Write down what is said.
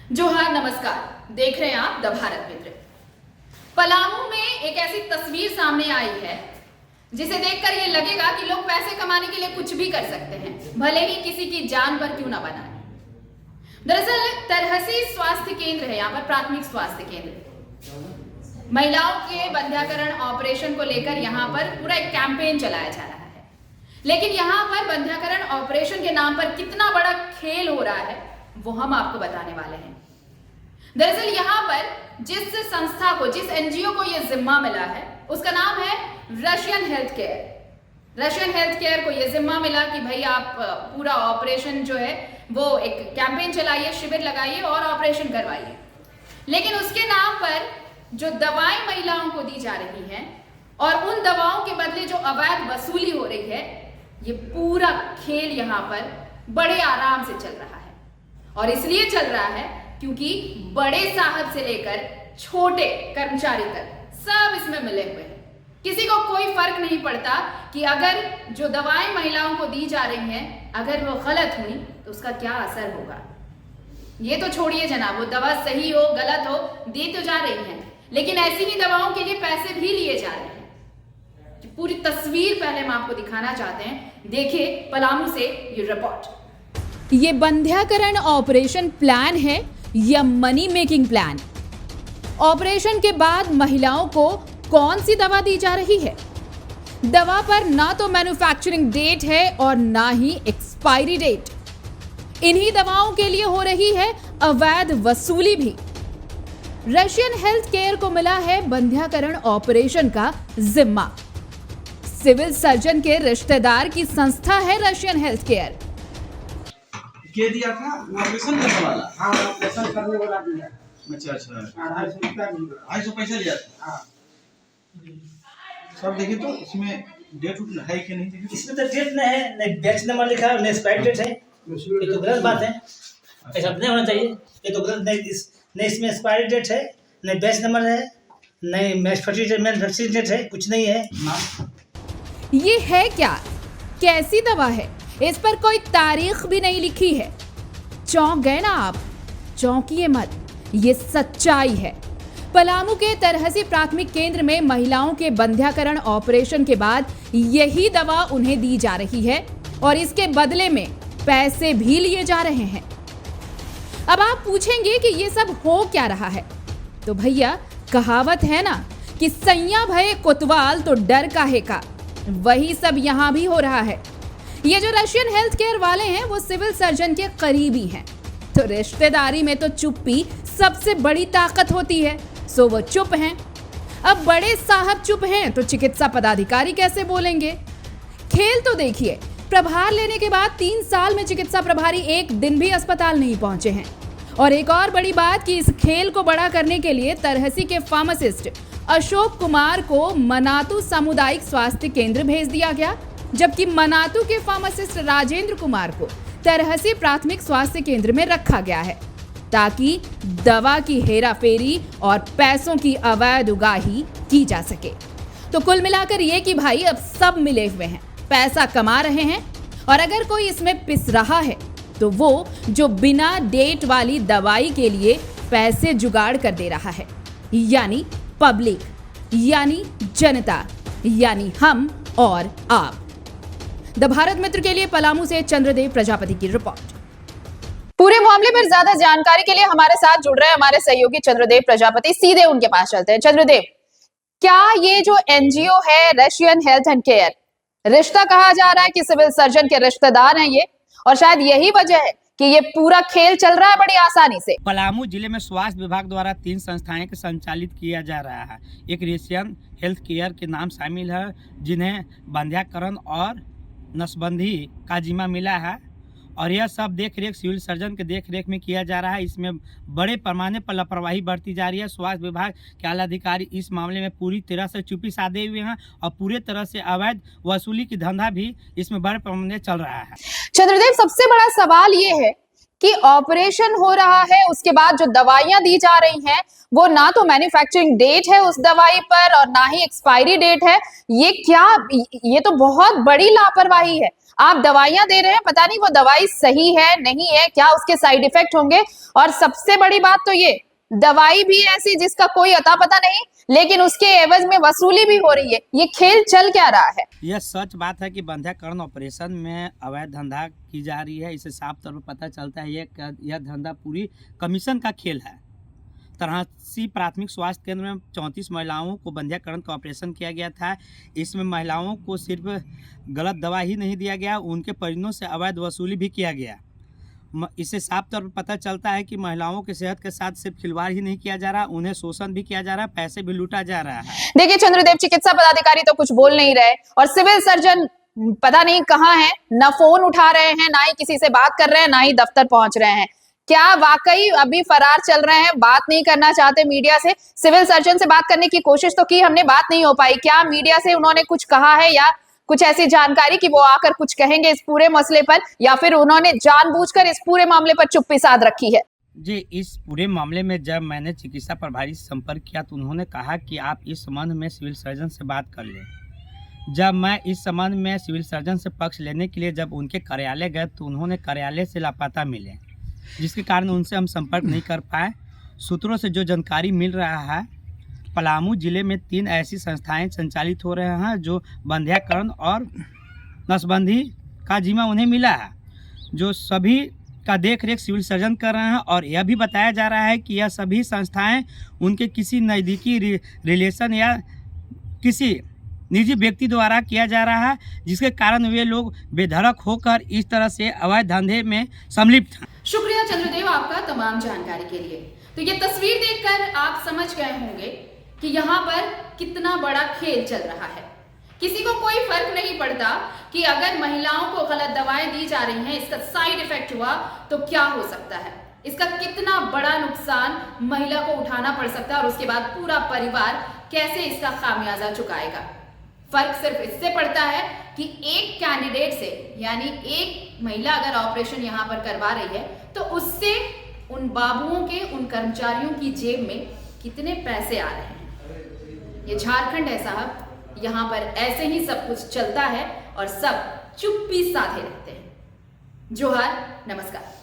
जोहार, नमस्कार। देख रहे हैं आप द भारत मित्र। पलामू में एक ऐसी तस्वीर सामने आई है जिसे देखकर ये लगेगा कि लोग पैसे कमाने के लिए कुछ भी कर सकते हैं, भले ही किसी की जान पर क्यों ना बनाए। दरअसल तरहसी स्वास्थ्य केंद्र है, यहाँ पर प्राथमिक स्वास्थ्य केंद्र। महिलाओं के बंध्याकरण ऑपरेशन को लेकर यहाँ पर पूरा एक कैंपेन चलाया जा रहा है, लेकिन यहाँ पर बंध्याकरण ऑपरेशन के नाम पर कितना बड़ा खेल हो रहा है वो हम आपको बताने वाले हैं। दरअसल यहाँ पर जिस संस्था को, जिस एनजीओ को यह जिम्मा मिला है, उसका नाम है Russian health care. Russian health care को यह जिम्मा मिला कि भाई आप पूरा ऑपरेशन जो है वो एक कैंपेन चलाइए, शिविर लगाइए और ऑपरेशन करवाइए। लेकिन उसके नाम पर जो दवाएं महिलाओं को दी जा रही हैं और उन दवाओं के बदले जो अवैध वसूली हो रही है, ये पूरा खेल यहाँ पर बड़े आराम से चल रहा है। और इसलिए चल रहा है क्योंकि बड़े साहब से लेकर छोटे कर्मचारी तक सब इसमें मिले हुए हैं। किसी को कोई फर्क नहीं पड़ता कि अगर जो दवाएं महिलाओं को दी जा रही हैं अगर वो गलत हुई तो उसका क्या असर होगा। ये तो छोड़िए जनाब, वो दवा सही हो गलत हो दी तो जा रही हैं, लेकिन ऐसी ही दवाओं के लिए पैसे भी लिए जा रहे हैं। पूरी तस्वीर पहले हम आपको दिखाना चाहते हैं। देखिए पलामू से ये रिपोर्ट। ये बंध्याकरण ऑपरेशन प्लान है या मनी मेकिंग प्लान? ऑपरेशन के बाद महिलाओं को कौन सी दवा दी जा रही है? दवा पर ना तो मैन्युफैक्चरिंग डेट है और ना ही एक्सपायरी डेट। इन्हीं दवाओं के लिए हो रही है अवैध वसूली भी। रशियन हेल्थ केयर को मिला है बंध्याकरण ऑपरेशन का जिम्मा। सिविल सर्जन के रिश्तेदार की संस्था है रशियन हेल्थ केयर। के दिया था ऑपरेशन करने वाला? हाँ, ऑपरेशन करने वाला दिया। अच्छा 250 रुपया भी। 250 पैसा लिया था। हाँ, सब देखिए तो इसमें डेट उठ है कि नहीं देखिए। इसमें तो डेट नहीं है, नहीं बैच नंबर लिखा है, नहीं एक्सपायरी डेट है। ये तो गलत बात है, ऐसा नहीं होना चाहिए। ये तो गलत नहीं इसमें एक्सपायरी डेट है, नहीं बैच नंबर है, नहीं मैन्युफैक्चरिंग डेट है, कुछ नहीं है। ये है क्या? कैसी दवा है? इस पर कोई तारीख भी नहीं लिखी है। चौंक गए ना आप? चौंकिए मत, ये सच्चाई है। पलामू के तरहसी प्राथमिक केंद्र में महिलाओं के बंध्याकरण ऑपरेशन के बाद यही दवा उन्हें दी जा रही है और इसके बदले में पैसे भी लिए जा रहे हैं। अब आप पूछेंगे कि ये सब हो क्या रहा है? तो भैया, कहावत है ना कि सैया भये कोतवाल तो डर काहे का। वही सब यहाँ भी हो रहा है। ये जो रशियन हेल्थ केयर वाले हैं वो सिविल सर्जन के करीबी हैं, तो रिश्तेदारी में तो चुप्पी सबसे बड़ी ताकत होती है, सो वो चुप हैं। अब बड़े साहब चुप हैं तो चिकित्सा पदाधिकारी कैसे बोलेंगे? खेल तो देखिए, प्रभार लेने के बाद 3 साल में चिकित्सा प्रभारी एक दिन भी अस्पताल नहीं पहुंचे हैं। और एक और बड़ी बात कि इस खेल को बड़ा करने के लिए तरहसी के फार्मासिस्ट अशोक कुमार को मनातू सामुदायिक स्वास्थ्य केंद्र भेज दिया गया, जबकि मनातू के फार्मासिस्ट राजेंद्र कुमार को तरहसी प्राथमिक स्वास्थ्य केंद्र में रखा गया है ताकि दवा की हेराफेरी और पैसों की अवैध उगाही की जा सके। तो कुल मिलाकर ये कि भाई अब सब मिले हुए हैं, पैसा कमा रहे हैं, और अगर कोई इसमें पिस रहा है तो वो जो बिना डेट वाली दवाई के लिए पैसे जुगाड़ कर दे रहा है, यानी पब्लिक, यानी जनता, यानी हम और आप। द भारत मित्र के लिए पलामू से चंद्रदेव प्रजापति की रिपोर्ट। पूरे मामले पर ज्यादा जानकारी के लिए हमारे साथ जुड़ रहे हैं हमारे सहयोगी चंद्रदेव प्रजापति। सीधे उनके पास चलते हैं। चंद्रदेव, क्या ये जो एनजीओ है रशियन हेल्थ एंड केयर, रिश्ता कहा जा रहा है कि सिविल सर्जन के रिश्तेदार हैं ये, और शायद यही वजह है कि ये पूरा खेल चल रहा है बड़ी आसानी से? पलामू जिले में स्वास्थ्य विभाग द्वारा 3 संस्थाएं को संचालित किया जा रहा है। एक रशियन हेल्थ केयर के नाम शामिल है, जिन्हें बंध्याकरण और नसबंदी का जिम्मा मिला है, और यह सब देखरेख सिविल सर्जन के देखरेख में किया जा रहा है। इसमें बड़े पैमाने पर लापरवाही बरती जा रही है। स्वास्थ्य विभाग के आला अधिकारी इस मामले में पूरी तरह से चुप्पी साधे हुए हैं और पूरे तरह से अवैध वसूली की धंधा भी इसमें बड़े पैमाने चल रहा है। चंद्रदेव, सबसे बड़ा सवाल ये है कि ऑपरेशन हो रहा है, उसके बाद जो दवाइयां दी जा रही हैं वो ना तो मैन्युफैक्चरिंग डेट है उस दवाई पर और ना ही एक्सपायरी डेट है। ये तो बहुत बड़ी लापरवाही है। आप दवाइयां दे रहे हैं, पता नहीं वो दवाई सही है नहीं है, क्या उसके साइड इफेक्ट होंगे। और सबसे बड़ी बात तो ये दवाई भी ऐसी जिसका कोई अता पता नहीं, लेकिन उसके एवज में वसूली भी हो रही है। ये खेल चल क्या रहा है? यह सच बात है कि बंध्याकरण ऑपरेशन में अवैध धंधा की जा रही है। इसे साफ तौर पर पता चलता है यह धंधा पूरी कमीशन का खेल है। तरहसी प्राथमिक स्वास्थ्य केंद्र में 34 महिलाओं को बंध्याकरण का ऑपरेशन किया गया था। इसमें महिलाओं को सिर्फ गलत दवा ही नहीं दिया गया, उनके परिजनों से अवैध वसूली भी किया गया। इससे साफ तौर पर पता चलता है कि महिलाओं की सेहत के साथ सिर्फ खिलवाड़ ही नहीं किया जा रहा, उन्हें शोषण भी किया जा रहा है, पैसे भी लूटा जा रहा है। देखिए चंद्रदेव, चिकित्सा पदाधिकारी तो कुछ बोल नहीं रहे और सिविल सर्जन पता नहीं कहाँ हैं, ना फोन उठा रहे हैं, ना ही किसी से बात कर रहे हैं, ना ही दफ्तर पहुंच रहे हैं। क्या वाकई अभी फरार चल रहे हैं, बात नहीं करना चाहते मीडिया से? सिविल सर्जन से बात करने की कोशिश तो की हमने, बात नहीं हो पाई। क्या मीडिया से उन्होंने कुछ कहा है या कुछ ऐसी जानकारी कि वो आकर कुछ कहेंगे इस पूरे मसले पर, या फिर उन्होंने जानबूझकर इस पूरे मामले पर चुप्पी साध रखी है? जी, इस पूरे मामले में जब मैंने चिकित्सा प्रभारी से संपर्क किया तो उन्होंने कहा कि आप इस संबंध में सिविल सर्जन से बात कर लें। जब मैं इस संबंध में सिविल सर्जन से पक्ष लेने के लिए जब उनके कार्यालय गए तो उन्होंने कार्यालय से लापता मिले, जिसके कारण उनसे हम संपर्क नहीं कर पाए। सूत्रों से जो जानकारी मिल रहा है, पलामू जिले में 3 ऐसी संस्थाएं संचालित हो रहे हैं जो बंध्याकरण और नसबंदी का जिम्मा उन्हें मिला है, जो सभी का देख रेख सिविल सर्जन कर रहे हैं। और यह भी बताया जा रहा है कि यह सभी संस्थाएं उनके किसी नज़दीकी रिलेशन या किसी निजी व्यक्ति द्वारा किया जा रहा है, जिसके कारण वे लोग बेधड़क होकर इस तरह से अवैध धंधे में सम्मिलित हैं। शुक्रिया चंद्रदेव आपका तमाम जानकारी के लिए। तो ये तस्वीर देखकर आप समझ गए होंगे कि यहाँ पर कितना बड़ा खेल चल रहा है। किसी को कोई फर्क नहीं पड़ता कि अगर महिलाओं को गलत दवाएं दी जा रही हैं, इसका साइड इफेक्ट हुआ तो क्या हो सकता है, इसका कितना बड़ा नुकसान महिला को उठाना पड़ सकता है और उसके बाद पूरा परिवार कैसे इसका खामियाजा चुकाएगा। फर्क सिर्फ इससे पड़ता है कि एक कैंडिडेट से, यानी एक महिला अगर ऑपरेशन यहाँ पर करवा रही है तो उससे उन बाबुओं के, उन कर्मचारियों की जेब में कितने पैसे आ रहे हैं। ये झारखंड है साहब, यहाँ पर ऐसे ही सब कुछ चलता है और सब चुप्पी साधे रहते हैं। जोहार, नमस्कार।